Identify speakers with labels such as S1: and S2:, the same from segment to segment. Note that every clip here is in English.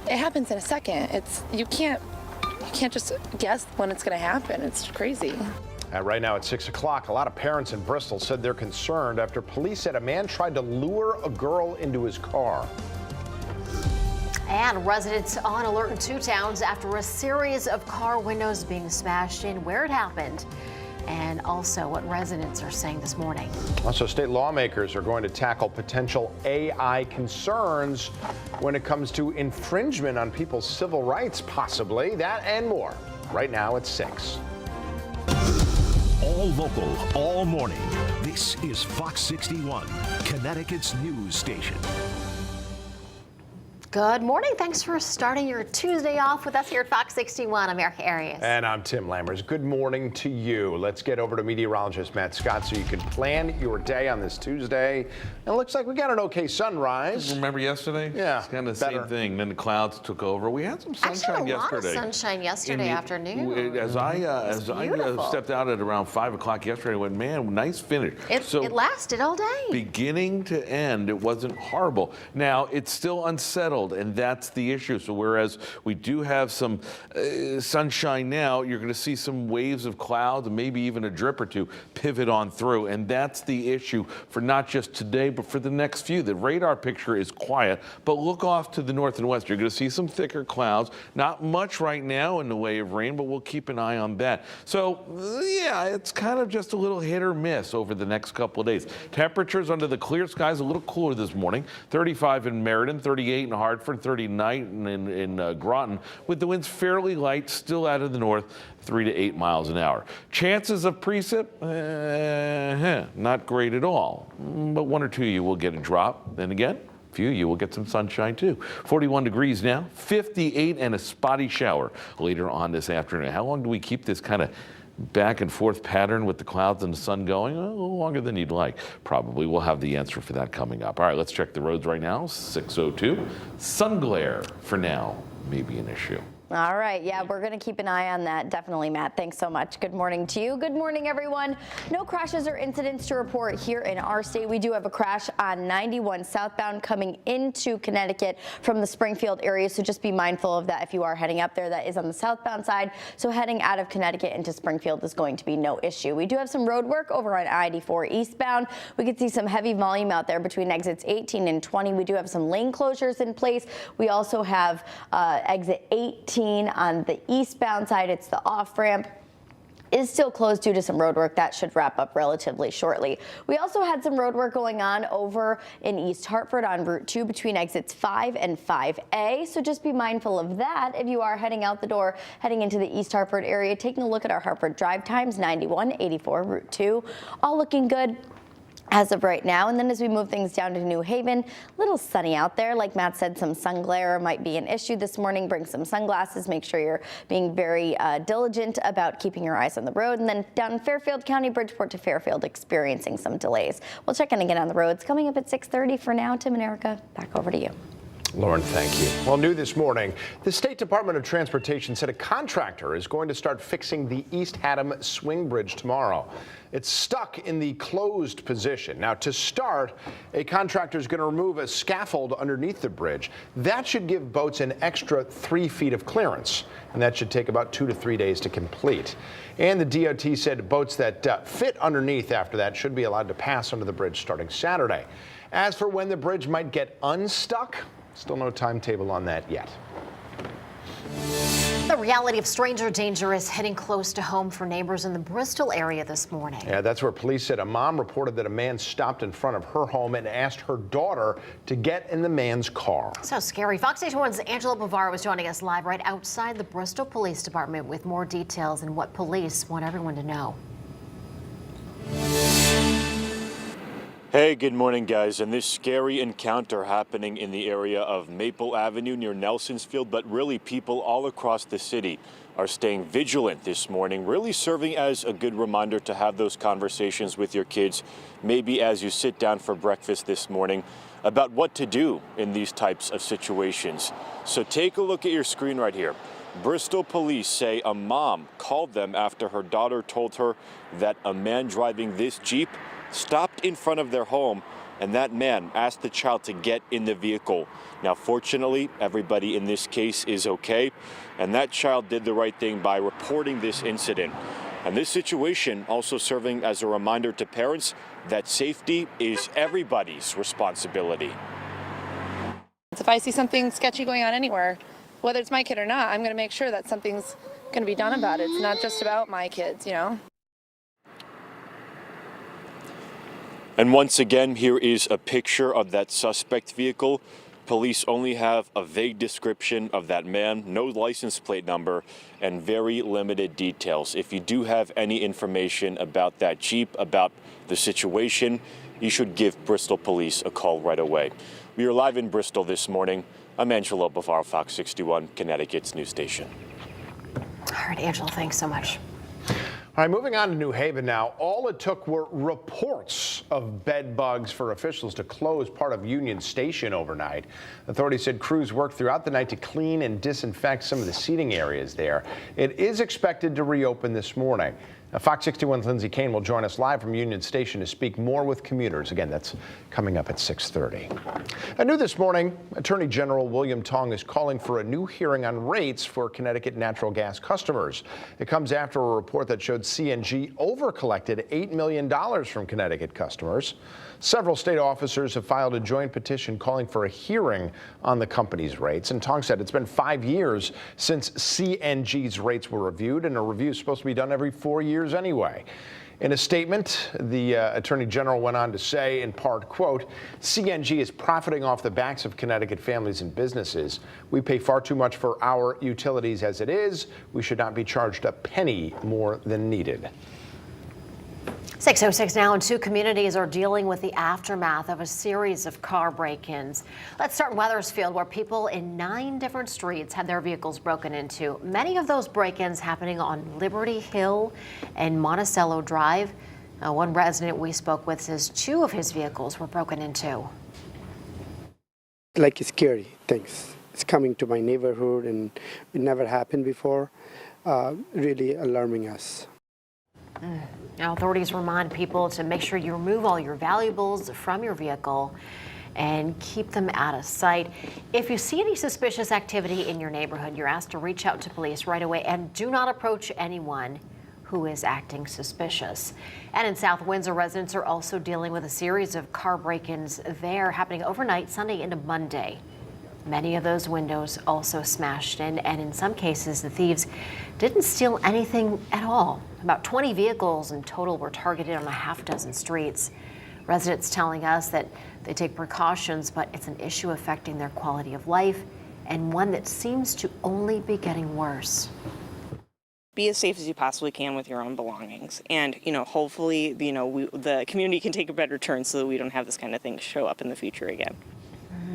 S1: it happens in a second. You can't just guess when it's going to happen. It's crazy.
S2: Right now at 6 o'clock, a lot of parents in Bristol said they're concerned after police said a man tried to lure a girl into his car.
S3: And residents on alert in 2 towns after a series of car windows being smashed in, where it happened, and also what residents are saying this morning.
S2: Also, state lawmakers are going to tackle potential AI concerns when it comes to infringement on people's civil rights, possibly. That and more right now at 6.
S4: All local, all morning. This is Fox 61, Connecticut's news station.
S3: Good morning. Thanks for starting your Tuesday off with us here at Fox 61. I'm Erica Arias.
S2: And I'm Tim Lammers. Good morning to you. Let's get over to meteorologist Matt Scott so you can plan your day on this Tuesday. And it looks like we got an okay sunrise.
S5: Remember yesterday?
S2: Yeah.
S5: It's kind of the same thing. Then the clouds took over. We had some sunshine yesterday.
S3: Actually, a lot of sunshine yesterday afternoon.
S5: As I stepped out at around 5 o'clock yesterday, I went, man, nice finish.
S3: It lasted all day.
S5: Beginning to end, it wasn't horrible. Now, it's still unsettled, and that's the issue. So whereas we do have some sunshine now, you're going to see some waves of clouds and maybe even a drip or two pivot on through. And that's the issue for not just today, but for the next few. The radar picture is quiet, but look off to the north and west. You're going to see some thicker clouds. Not much right now in the way of rain, but we'll keep an eye on that. So, yeah, it's kind of just a little hit or miss over the next couple of days. Temperatures under the clear skies a little cooler this morning. 35 in Meriden, 38 in Hartford, 39 in Groton, with the winds fairly light, still out of the north, 3 to 8 miles an hour. Chances of precip? Not great at all, but 1 or 2 you will get a drop. Then again, a few you will get some sunshine too. 41 degrees now, 58 and a spotty shower later on this afternoon. How long do we keep this kind of back and forth pattern with the clouds and the sun going? A little longer than you'd like. Probably we'll have the answer for that coming up. All right, let's check the roads right now. 6:02. Sun glare for now may be an issue.
S6: All right. Yeah, we're going to keep an eye on that. Definitely, Matt. Thanks so much. Good morning to you. Good morning, everyone. No crashes or incidents to report here in our state. We do have a crash on 91 southbound coming into Connecticut from the Springfield area. So just be mindful of that if you are heading up there. That is on the southbound side. So heading out of Connecticut into Springfield is going to be no issue. We do have some road work over on I-84 eastbound. We could see some heavy volume out there between exits 18 and 20. We do have some lane closures in place. We also have exit 18 on the eastbound side. It's the off ramp. Is still closed due to some road work. That should wrap up relatively shortly. We also had some road work going on over in East Hartford on Route 2 between exits 5 and 5A. So just be mindful of that if you are heading out the door, heading into the East Hartford area. Taking a look at our Hartford drive times, 91, 84, Route 2, all looking good as of right now. And then as we move things down to New Haven, a little sunny out there. Like Matt said, some sun glare might be an issue this morning. Bring some sunglasses. Make sure you're being very diligent about keeping your eyes on the road. And then down in Fairfield County, Bridgeport to Fairfield, experiencing some delays. We'll check in again on the roads coming up at 6:30. For now, Tim and Erica, back over to you.
S2: Lauren, thank you. Well, new this morning, the State Department of Transportation said a contractor is going to start fixing the East Haddam Swing Bridge tomorrow. It's stuck in the closed position. Now, to start, a contractor is going to remove a scaffold underneath the bridge. That should give boats an extra 3 feet of clearance, and that should take about 2 to 3 days to complete. And the DOT said boats that fit underneath after that should be allowed to pass under the bridge starting Saturday. As for when the bridge might get unstuck, still no timetable on that yet.
S3: The reality of stranger danger is hitting close to home for neighbors in the Bristol area this morning.
S2: Yeah, that's where police said a mom reported that a man stopped in front of her home and asked her daughter to get in the man's car.
S3: So scary. Fox 81's Angela Bavaro was joining us live right outside the Bristol Police Department with more details and what police want everyone to know.
S7: Hey, good morning, guys. And this scary encounter happening in the area of Maple Avenue near Nelson's Field, but really people all across the city are staying vigilant this morning, really serving as a good reminder to have those conversations with your kids, maybe as you sit down for breakfast this morning, about what to do in these types of situations. So take a look at your screen right here. Bristol police say a mom called them after her daughter told her that a man driving this Jeep stopped in front of their home and that man asked the child to get in the vehicle. Now, fortunately, everybody in this case is okay, and that child did the right thing by reporting this incident. And this situation also serving as a reminder to parents that safety is everybody's responsibility.
S1: If I see something sketchy going on anywhere, whether it's my kid or not, I'm going to make sure that something's going to be done about it. It's not just about my kids, you know?
S7: And once again, here is a picture of that suspect vehicle. Police only have a vague description of that man, no license plate number, and very limited details. If you do have any information about that Jeep, about the situation, you should give Bristol Police a call right away. We are live in Bristol this morning. I'm Angelo Bavaro, Fox 61, Connecticut's news station.
S3: All right, Angela, thanks so much.
S2: All right, moving on to New Haven now. All it took were reports of bed bugs for officials to close part of Union Station overnight. Authorities said crews worked throughout the night to clean and disinfect some of the seating areas there. It is expected to reopen this morning. Now, Fox 61's Lindsay Kane will join us live from Union Station to speak more with commuters. Again, that's coming up at 6:30. New this morning, Attorney General William Tong is calling for a new hearing on rates for Connecticut natural gas customers. It comes after a report that showed CNG overcollected $8 million from Connecticut customers. Several state officers have filed a joint petition calling for a hearing on the company's rates. And Tong said it's been 5 years since CNG's rates were reviewed, and a review is supposed to be done every 4 years anyway. In a statement, the Attorney General went on to say, in part, quote, CNG is profiting off the backs of Connecticut families and businesses. We pay far too much for our utilities as it is. We should not be charged a penny more than needed.
S3: 6:06 now, and 2 communities are dealing with the aftermath of a series of car break-ins. Let's start in Wethersfield, where people in 9 different streets had their vehicles broken into. Many of those break-ins happening on Liberty Hill and Monticello Drive. One resident we spoke with says 2 of his vehicles were broken into.
S8: Like scary things. It's coming to my neighborhood, and it never happened before. Really alarming us.
S3: Now, authorities remind people to make sure you remove all your valuables from your vehicle and keep them out of sight. If you see any suspicious activity in your neighborhood, you're asked to reach out to police right away, and do not approach anyone who is acting suspicious. And in South Windsor, residents are also dealing with a series of car break-ins there happening overnight, Sunday into Monday. Many of those windows also smashed in, and in some cases, the thieves didn't steal anything at all. About 20 vehicles in total were targeted on a half-dozen streets. Residents telling us that they take precautions, but it's an issue affecting their quality of life, and one that seems to only be getting worse.
S9: Be as safe as you possibly can with your own belongings, and hopefully the community can take a better turn so that we don't have this kind of thing show up in the future again.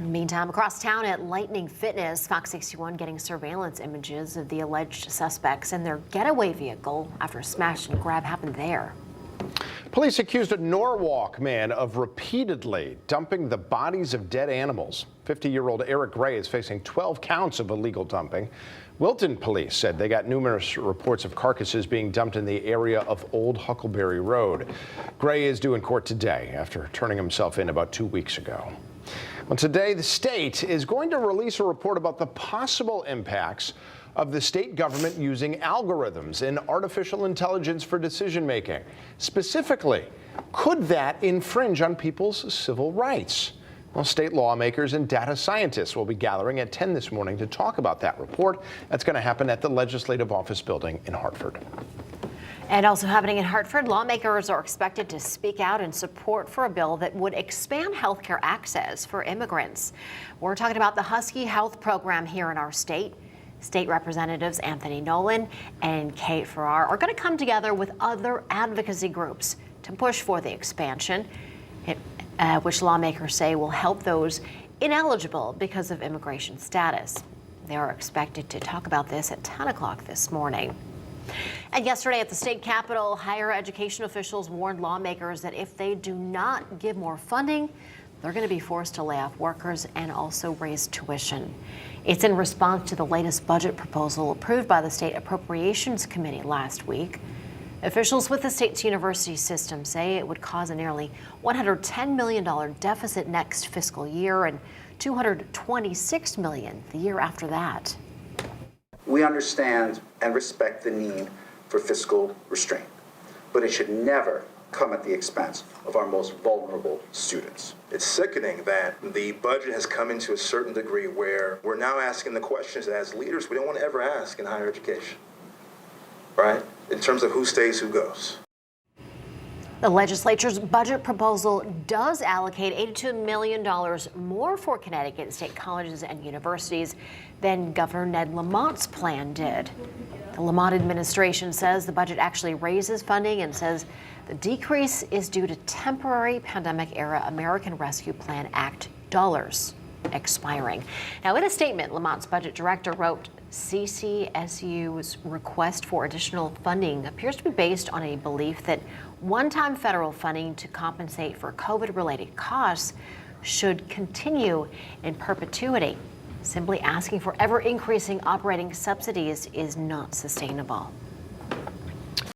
S3: Meantime, across town at Lightning Fitness, Fox 61 getting surveillance images of the alleged suspects and their getaway vehicle after a smash and grab happened there.
S2: Police accused a Norwalk man of repeatedly dumping the bodies of dead animals. 50-year-old Eric Gray is facing 12 counts of illegal dumping. Wilton police said they got numerous reports of carcasses being dumped in the area of Old Huckleberry Road. Gray is due in court today after turning himself in about 2 weeks ago. Well, today, the state is going to release a report about the possible impacts of the state government using algorithms and artificial intelligence for decision making. Specifically, could that infringe on people's civil rights? Well, state lawmakers and data scientists will be gathering at 10 this morning to talk about that report. That's going to happen at the Legislative Office Building in Hartford.
S3: And also happening in Hartford, lawmakers are expected to speak out in support for a bill that would expand health care access for immigrants. We're talking about the Husky Health Program here in our state. State Representatives Anthony Nolan and Kate Farrar are going to come together with other advocacy groups to push for the expansion, which lawmakers say will help those ineligible because of immigration status. They are expected to talk about this at 10 o'clock this morning. And yesterday at the state capitol, higher education officials warned lawmakers that if they do not give more funding, they're going to be forced to lay off workers and also raise tuition. It's in response to the latest budget proposal approved by the State Appropriations Committee last week. Officials with the state's university system say it would cause a nearly $110 million deficit next fiscal year and $226 million the year after that.
S10: We understand and respect the need for fiscal restraint, but it should never come at the expense of our most vulnerable students.
S11: It's sickening that the budget has come into a certain degree where we're now asking the questions that as leaders we don't want to ever ask in higher education, right? In terms of who stays, who goes.
S3: The legislature's budget proposal does allocate $82 million more for Connecticut state colleges and universities than Governor Ned Lamont's plan did. The Lamont administration says the budget actually raises funding and says the decrease is due to temporary pandemic-era American Rescue Plan Act dollars expiring. Now, in a statement, Lamont's budget director wrote, CCSU's request for additional funding appears to be based on a belief that one-time federal funding to compensate for COVID-related costs should continue in perpetuity. Simply asking for ever-increasing operating subsidies is not sustainable.